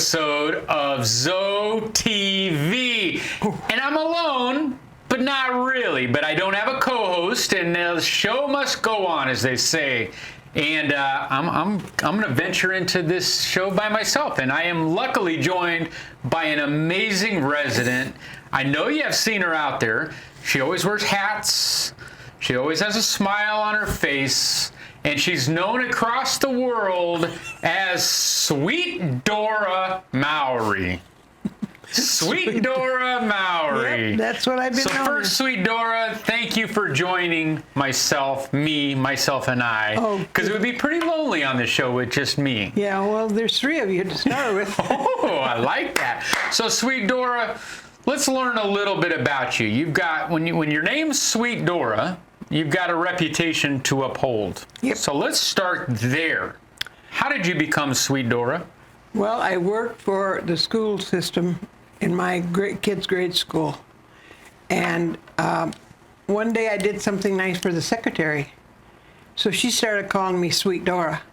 episode of ZoeTv. And I'm alone, but not really. But I don't have a co-host, and the show must go on, as they say. And I'm going to venture into this show by myself. And I am luckily joined by an amazing resident. I know you have seen her out there. She always wears hats. She always has a smile on her face. And she's known across the world as Sweet Dora Mowry. Sweet Dora Mowry. Yep, that's what I've been known. So first, Sweet Dora, thank you for joining myself and I. Oh, because it would be pretty lonely on the show with just me. Yeah, well, there's three of you to start with. Oh, I like that. So Sweet Dora, let's learn a little bit about you. You've got, when your name's Sweet Dora, you've got a reputation to uphold. Yep. So let's start there. How did you become Sweet Dora? Well, I worked for the school system in my kids' grade school. And one day I did something nice for the secretary. So she started calling me Sweet Dora.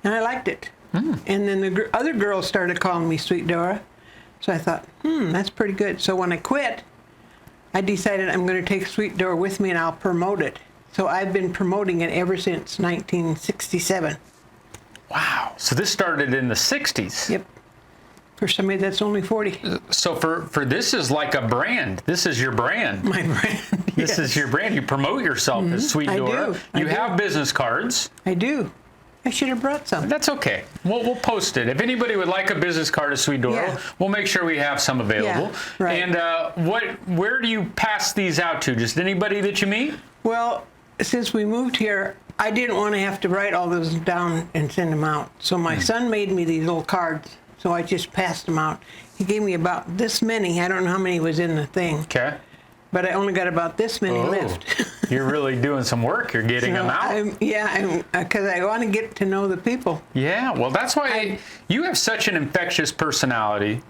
And I liked it. And then the other girls started calling me Sweet Dora. So I thought, that's pretty good. So when I quit, I decided I'm going to take Sweet Dora with me and I'll promote it. So I've been promoting it ever since 1967. Wow. So this started in the 60s. Yep. For somebody that's only 40. So for this is like a brand. This is your brand. My brand. This is your brand. You promote yourself as Sweet Dora. You have business cards. I do. I should have brought some. That's okay. We'll post it. If anybody would like a business card of Sweet Dora, we'll make sure we have some available. Yeah, right. And where do you pass these out to? Just anybody that you meet? Well, since we moved here, I didn't want to have to write all those down and send them out. So my son made me these little cards. So I just passed them out. He gave me about this many. I don't know how many was in the thing. Okay. But I only got about this many left. You're really doing some work. You're getting them out. Because I want to get to know the people. Yeah, well, that's why you have such an infectious personality.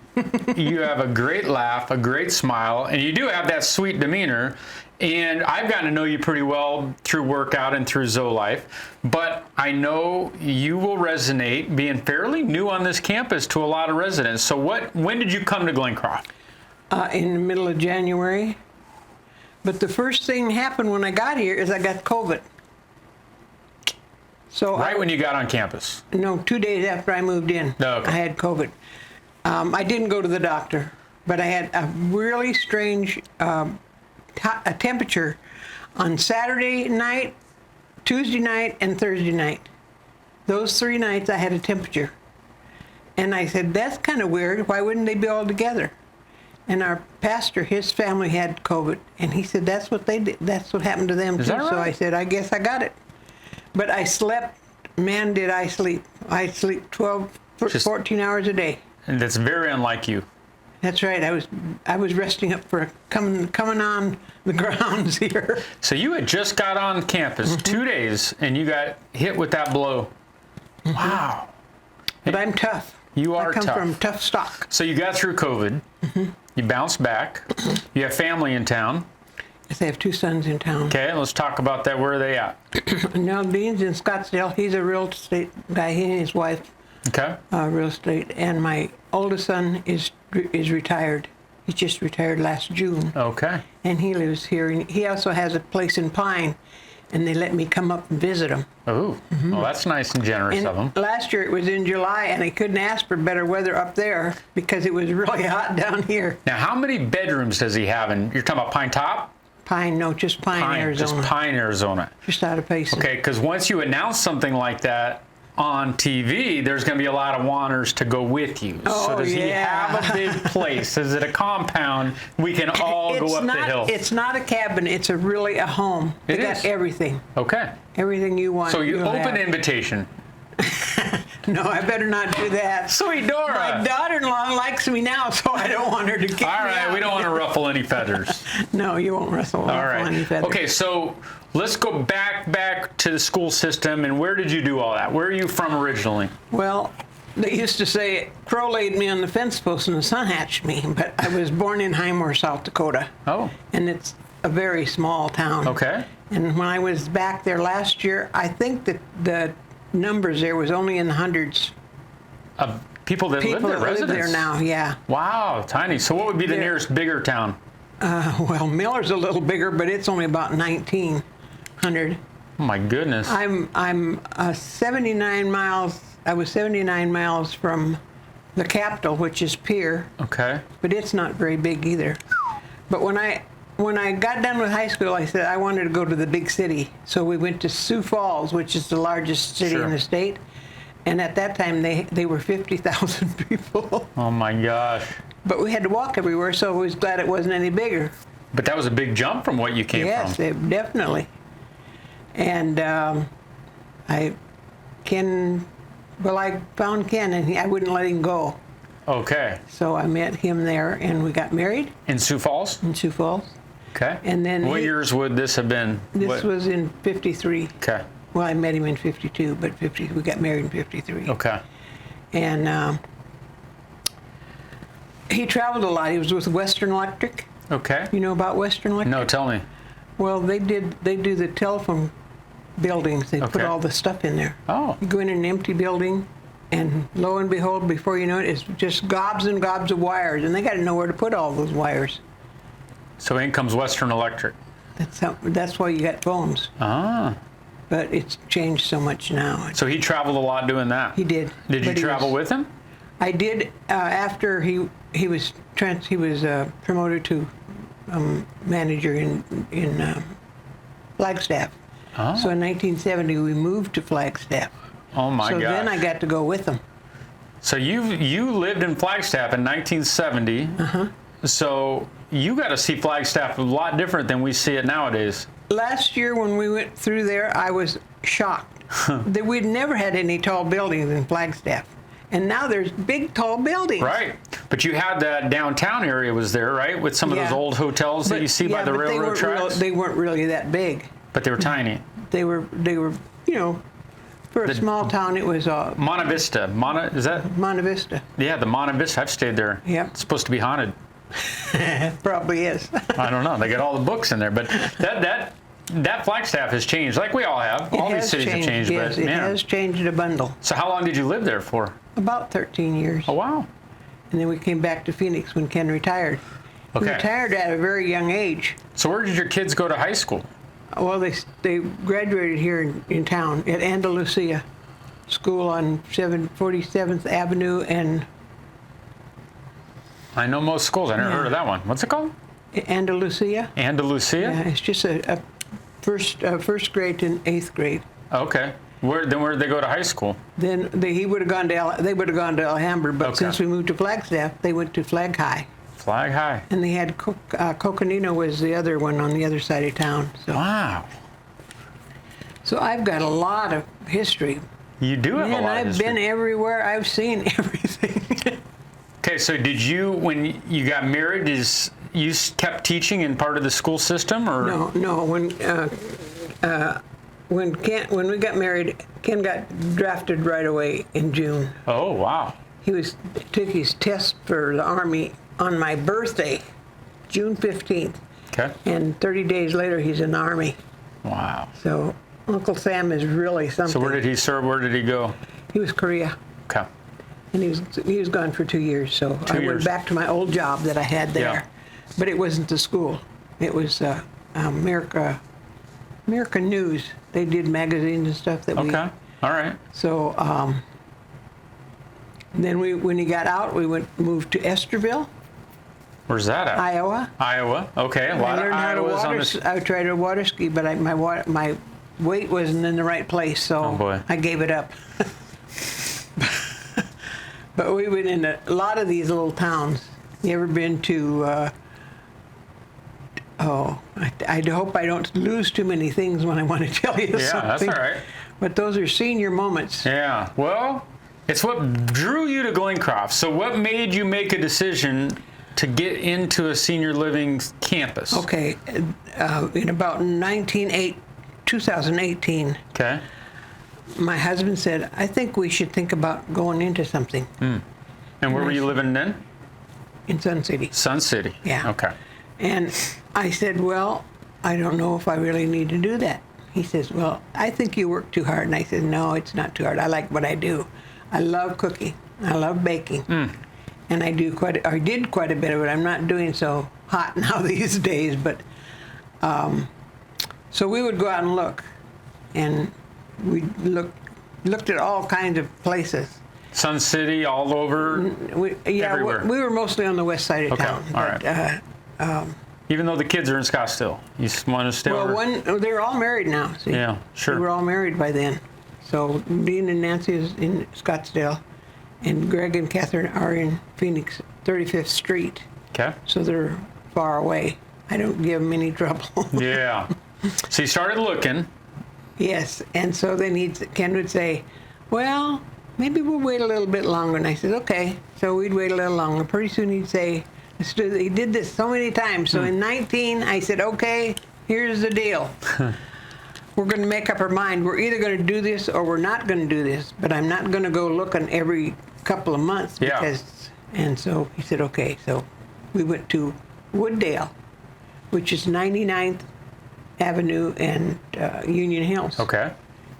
You have a great laugh, a great smile, and you do have that sweet demeanor. And I've gotten to know you pretty well through workout and through Zoe Life. But I know you will resonate, being fairly new on this campus, to a lot of residents. So when did you come to Glencroft? In the middle of January. But the first thing happened when I got here is I got COVID. So when you got on campus? No, 2 days after I moved in, I had COVID. I didn't go to the doctor, but I had a really strange temperature on Saturday night, Tuesday night, and Thursday night. Those 3 nights I had a temperature. And I said, that's kind of weird. Why wouldn't they be all together? And our pastor, his family had COVID, and he said that's what they did. That's what happened to them too. Right? So I said, I guess I got it. But I slept. Man, did I sleep! I sleep 14 hours a day. And that's very unlike you. That's right. I was resting up for coming on the grounds here. So you had just got on campus 2 days, and you got hit with that blow. Wow. But I'm tough. You are tough. I come from tough stock. So you got through COVID. You bounced back. You have family in town. Yes, I have 2 sons in town. Okay, let's talk about that. Where are they at? Now, Dean's in Scottsdale. He's a real estate guy. He and his wife. Okay. Real estate. And my oldest son is retired. He just retired last June. Okay. And he lives here. And he also has a place in Pine, and they let me come up and visit him. Oh, well, that's nice and generous of them. Last year it was in July, and I couldn't ask for better weather up there because it was really hot down here. Now, how many bedrooms does he have? And you're talking about Pine Top? Pine, no, just Pine, Arizona. Just Pine, Arizona. Just out of Payson. Okay, because once you announce something like that on TV, there's going to be a lot of wanters to go with you. So does he have a big place? Is it a compound we can all go up the hill? It's not a cabin. It's really a home. They got everything. Okay. Everything you want. So you open invitation. No, I better not do that. Sweet Dora. My daughter-in-law likes me now, so I don't want her to kick me out. All right, we don't want to ruffle any feathers. No, you won't ruffle any feathers. Okay, so let's go back to the school system. And where did you do all that? Where are you from originally? Well, they used to say crow laid me on the fence post and the sun hatched me, but I was born in Highmore, South Dakota. Oh. And it's a very small town. Okay. And when I was back there last year, I think that the numbers there was only in the hundreds. Of People that People live there, that live residents. there now, yeah. Wow, tiny. So what would be the They're- nearest bigger town? Well, Miller's a little bigger, but it's only about 1,900. Oh my goodness. I'm 79 miles. I was 79 miles from the capital, which is Pierre, Okay. but it's not very big either. But when I got done with high school, I said I wanted to go to the big city. So we went to Sioux Falls, which is the largest city Sure. in the state. And at that time, they were 50,000 people. Oh my gosh. But we had to walk everywhere, so I was glad it wasn't any bigger. But that was a big jump from what you came Yes, from. definitely. And I found Ken, and I wouldn't let him go. Okay. So I met him there, and we got married In Sioux Falls? in Sioux Falls. Okay. And then what years would this have been? This What- was in 53. Okay. Well, I met him in 52, but we got married in 53. Okay. And he traveled a lot. He was with Western Electric. Okay. You know about Western Electric? No, tell me. Well, they do the telephone buildings. They put Okay. all the stuff in there. Oh. You go in an empty building, and lo and behold, before you know it, it's just gobs and gobs of wires, and they got to know where to put all those wires. So in comes Western Electric. That's why you got phones. Ah. But it's changed so much now. So he traveled a lot doing that. He did. Did you But he travel with him? I did after he was promoted to manager in Flagstaff. Oh. So in 1970 we moved to Flagstaff. Oh my So gosh. then I got to go with him. So you lived in Flagstaff in 1970. Uh-huh. So you got to see Flagstaff a lot different than we see it nowadays. Last year when we went through there, I was shocked that we'd never had any tall buildings in Flagstaff. And now there's big, tall buildings. Right. But you had that downtown area was there, right? With some of those Yeah. old hotels that you see by the but railroad tracks. they weren't really that big. But they were tiny. They were, for a small town, it was Monte Vista. Is that? Monte Vista. Yeah, the Monte Vista. I've stayed there. Yep. It's supposed to be haunted. Probably is. I don't know. They got all the books in there. But that Flagstaff has changed, like we all have. All these cities have changed. Yes, But it man. has changed a bundle. So how long did you live there for? About 13 years. Oh, wow. And then we came back to Phoenix when Ken retired. He Okay. retired at a very young age. So where did your kids go to high school? Well, they graduated here in town at Andalusia School on 47th Avenue and I know most schools. I never Yeah. heard of that one. What's it called? Andalusia. Andalusia? Yeah, it's just a first grade to 8th grade. Okay. Where did they go to high school? Then they would have gone to Alhambra, but Okay. since we moved to Flagstaff, they went to Flag High. Flag High. And they had Coconino was the other one on the other side of town. Wow. So I've got a lot of history. You do have a Man, lot of I've history. been everywhere. I've seen everything. Okay, so did you, when you got married, you kept teaching in part of the school system, or? No. When we got married, Ken got drafted right away in June. Oh, wow. He took his test for the Army on my birthday, June 15th. Okay. And 30 days later, he's in the Army. Wow. So Uncle Sam is really something. So where did he serve? Where did he go? He was Korea, Okay. and he was gone for 2 years. So I years. went back to my old job that I had there, Yeah. but it wasn't the school. It was America News. They did magazines and stuff that we. Okay. All right. So then when he got out, we moved to Esterville, Where's that at? Iowa. Iowa. Okay. A lot I of learned how to Iowas on water. this. I tried to water ski, but my weight wasn't in the right place, so Oh, boy. I gave it up. But we went in a lot of these little towns. You ever been to? I hope I don't lose too many things when I want to tell you Yeah, something. that's all right. But those are senior moments. Yeah. Well, it's what drew you to Glencroft. So what made you make a decision to get into a senior living campus? Okay, in about 2018, Okay. my husband said, I think we should think about going into something And where were you living then? in Sun City. Sun City. Yeah. Okay. And I said, well, I don't know if I really need to do that. He says, well, I think you work too hard. And I said, no, it's not too hard. I like what I do. I love cooking. I love baking. And I did quite a bit of it. I'm not doing so hot now these days, but so we would go out and look, and we looked at all kinds of places. Sun City, all over, everywhere. We were mostly on the west side of town. All right. Even though the kids are in Scottsdale, you want to stay over? They're all married now. See? Yeah, sure. They were all married by then. So Dean and Nancy is in Scottsdale, and Greg and Catherine are in Phoenix, 35th Street. Okay. So they're far away. I don't give them any trouble. Yeah. So you started looking. Yes, and so then Ken would say, well, maybe we'll wait a little bit longer. And I said, okay. So we'd wait a little longer. Pretty soon he'd say, he did this so many times. So in 19, I said, okay, here's the deal. We're going to make up our mind. We're either going to do this or we're not going to do this. But I'm not going to go looking every couple of months. And so he said, okay. So we went to Wooddale, which is 99th Avenue and Union Hills. Okay.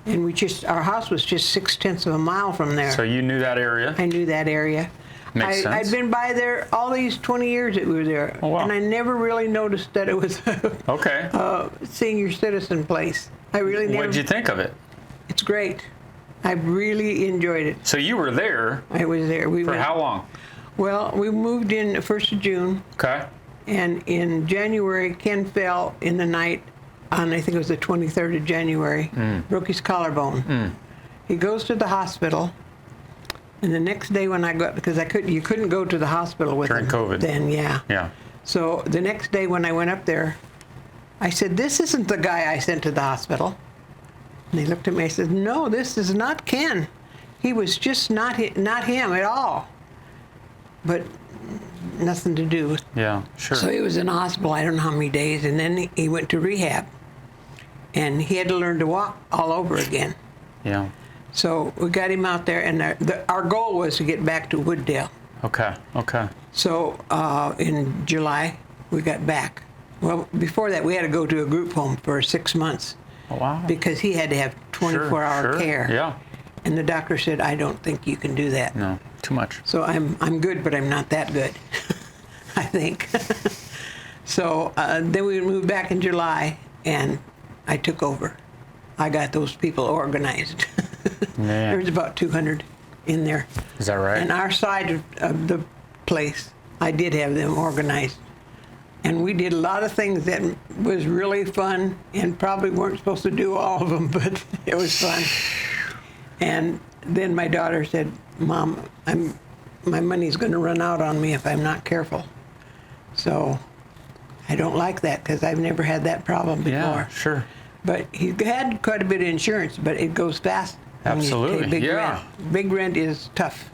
And our house was just 0.6 of a mile from there. So you knew that area? I knew that area. Makes sense. I'd been by there all these 20 years that we were there. Oh, wow. And I never really noticed that it was a senior citizen place. I really never. What did you think of it? It's great. I really enjoyed it. So you were there? I was there. For how long? Well, we moved in the 1st of June. Okay. And in January, Ken fell in the night on, I think it was the 23rd of January, broke his collarbone. He goes to the hospital. And the next day when I got, because you couldn't go to the hospital with him. During COVID. Then, yeah. Yeah. So the next day when I went up there, I said, this isn't the guy I sent to the hospital. And they looked at me, I said, no, this is not Ken. He was just not him at all. But nothing to do with. Yeah, sure. So he was in the hospital, I don't know how many days, and then he went to rehab. And he had to learn to walk all over again. Yeah. So we got him out there, and our goal was to get back to Wooddale. Okay. So in July, we got back. Well, before that, we had to go to a group home for 6 months. Oh, wow. Because he had to have 24-hour care. Yeah. And the doctor said, I don't think you can do that. No, too much. So I'm good, but I'm not that good, I think. So then we moved back in July, and I took over. I got those people organized. Man. There was about 200 in there. Is that right? And our side of the place, I did have them organized. And we did a lot of things that was really fun, and probably weren't supposed to do all of them, but it was fun. And then my daughter said, Mom, my money's going to run out on me if I'm not careful. So I don't like that because I've never had that problem before. Yeah, sure. But he had quite a bit of insurance, but it goes fast. Absolutely, Big yeah. Rent. Big rent is tough.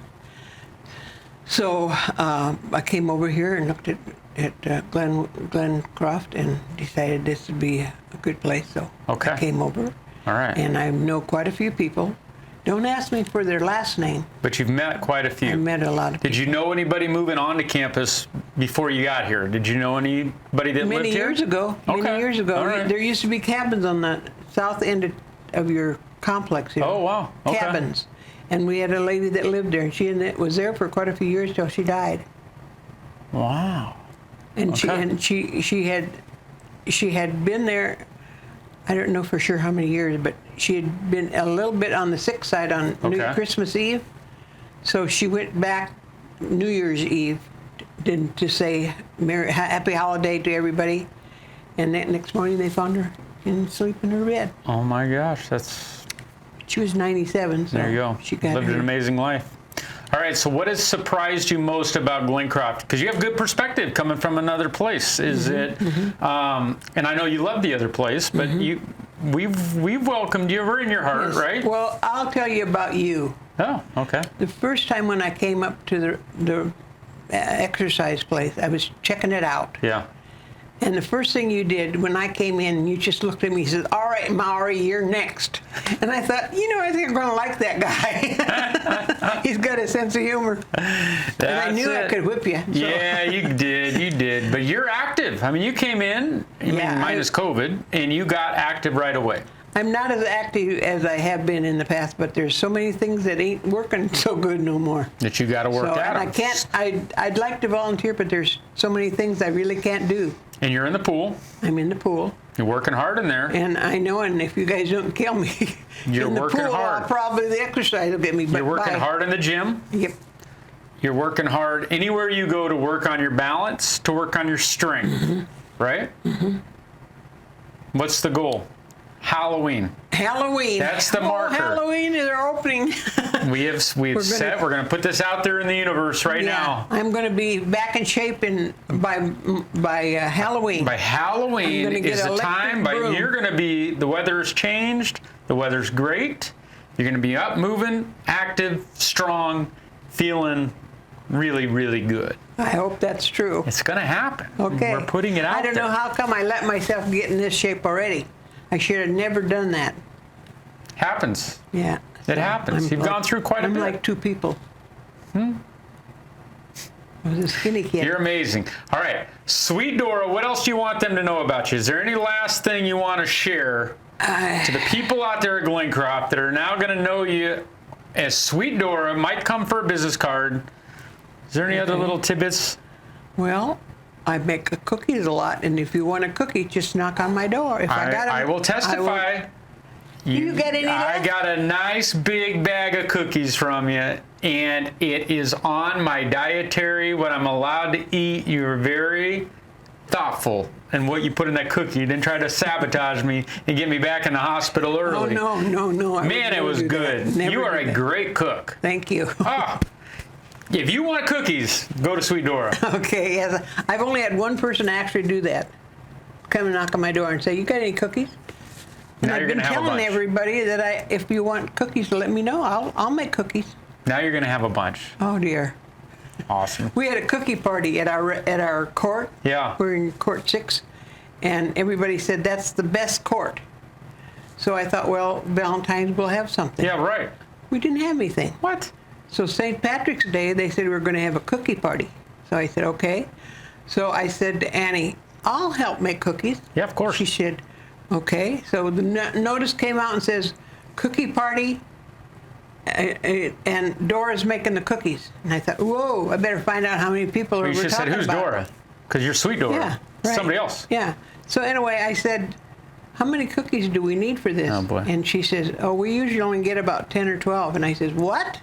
So I came over here and looked at Glen Croft and decided this would be a good place. So okay. I came over. All right. And I know quite a few people. Don't ask me for their last name. But you've met quite a few. I met a lot of people. Did you know anybody moving on to campus before you got here? Did you know anybody that lived here? Many years ago. All right. There used to be cabins on the south end of your complex here. Oh, wow. Okay. Cabins. And we had a lady that lived there, and she was there for quite a few years till she died. Wow. And she had been there, I don't know for sure how many years, but she had been a little bit on the sick side on Christmas Eve. So she went back New Year's Eve to say happy holiday to everybody. And that next morning they found her asleep in her bed. Oh my gosh, She was 97, so there you go. She got lived an amazing life. All right, so what has surprised you most about Glencroft? Because you have good perspective coming from another place. Is it? And I know you love the other place, but we've welcomed you. We're in your heart, right? Well, I'll tell you about you. Oh, okay. The first time when I came up to the exercise place, I was checking it out. Yeah. And the first thing you did when I came in, you just looked at me and said, all right, Maury, you're next. And I thought, I think I'm going to like that guy. He's got a sense of humor. And I knew I could whip you. So. Yeah, you did. But you're active. I mean, you came in, minus COVID, and you got active right away. I'm not as active as I have been in the past, but there's so many things that ain't working so good no more. That you got to work So, at and I 'em. can't, I'd like to volunteer, but there's so many things I really can't do. And you're in the pool. I'm in the pool, You're working hard in there. and I know, and if you guys don't kill me You're in the working pool, hard. probably the exercise will get me. But You're working bye. hard in the gym. Yep. You're working hard anywhere you go to work on your balance, to work on your strength, right? What's the goal? Halloween. Halloween. That's the marker. Halloween is our opening. We've said we're going to put this out there in the universe right now. I'm going to be back in shape by Halloween. By Halloween I'm gonna get is the electric time. broom. You're going to be. The weather's changed. The weather's great. You're going to be up, moving, active, strong, feeling really, really good. I hope that's true. It's going to happen. Okay. We're putting it out I don't there. know how come I let myself get in this shape already. I should have never done that. Happens. Yeah. It happens. You've gone through quite a I'm bit. like two people. I was a skinny kid. You're amazing. All right. Sweet Dora, what else do you want them to know about you? Is there any last thing you want to share to the people out there at Glencrop that are now going to know you as Sweet Dora, might come for a business card? Is there any other little tidbits? Well, I make cookies a lot, and if you want a cookie, just knock on my door. If I got 'em, I will testify. You get any of I that? got a nice big bag of cookies from you, and it is on my dietary, what I'm allowed to eat. You're very thoughtful in what you put in that cookie. You didn't try to sabotage me and get me back in the hospital Oh, early. no. I would Man, it never was do that. good. Never You are do a that. great cook. Thank you. Ah, if you want cookies, go to Sweet Dora. Okay, yes. I've only had one person actually do that. Come and knock on my door and say, "You got any cookies?" And Now I've you're been gonna have a telling bunch. everybody that if you want cookies, let me know. I'll make cookies. Now you're going to have a bunch. Oh dear. Awesome. We had a cookie party at our court. Yeah. We're in court 6, and everybody said that's the best court. So I thought, well, Valentine's will have something. Yeah, right. We didn't have anything. What? So St. Patrick's Day, they said we were going to have a cookie party. So I said, okay. So I said to Annie, I'll help make cookies. Yeah, of course. She said, okay. So the notice came out and says, cookie party, and Dora's making the cookies. And I thought, whoa, I better find out how many people Well, we're you should have said, talking who's about. Dora? Because you're Sweet Dora. Yeah, right. Somebody else. Yeah. So anyway, I said, how many cookies do we need for this? Oh, boy. And she says, oh, we usually only get about 10 or 12. And I says, what?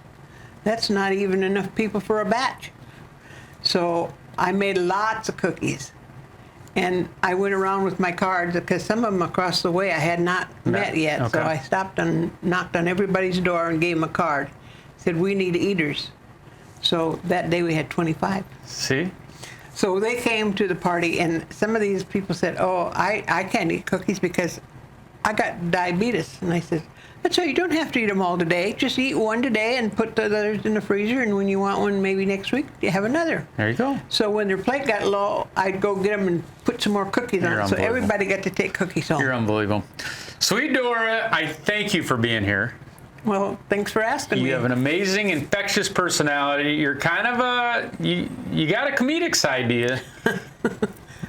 That's not even enough people for a batch. So I made lots of cookies. And I went around with my cards because some of them across the way I had not met yet. Okay. So I stopped and knocked on everybody's door and gave them a card. Said, we need eaters. So that day we had 25. See? So they came to the party, and some of these people said, oh, I can't eat cookies because I got diabetes. And I said, that's why you don't have to eat them all today. Just eat one today and put the others in the freezer, and when you want one maybe next week, you have another. There you go. So when their plate got low, I'd go get them and put some more cookies You're on it. So unbelievable. everybody got to take cookies home. You're unbelievable. Sweet Dora, I thank you for being here. Well, thanks for asking me. You have an amazing, infectious personality. You're kind of you got a comedic side to you.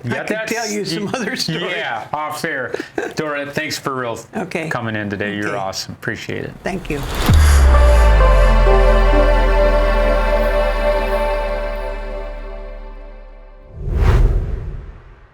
I could tell you some other stories. Yeah, off air. Dora, thanks for real Okay. coming in today. You're Okay. awesome. Appreciate it. Thank you.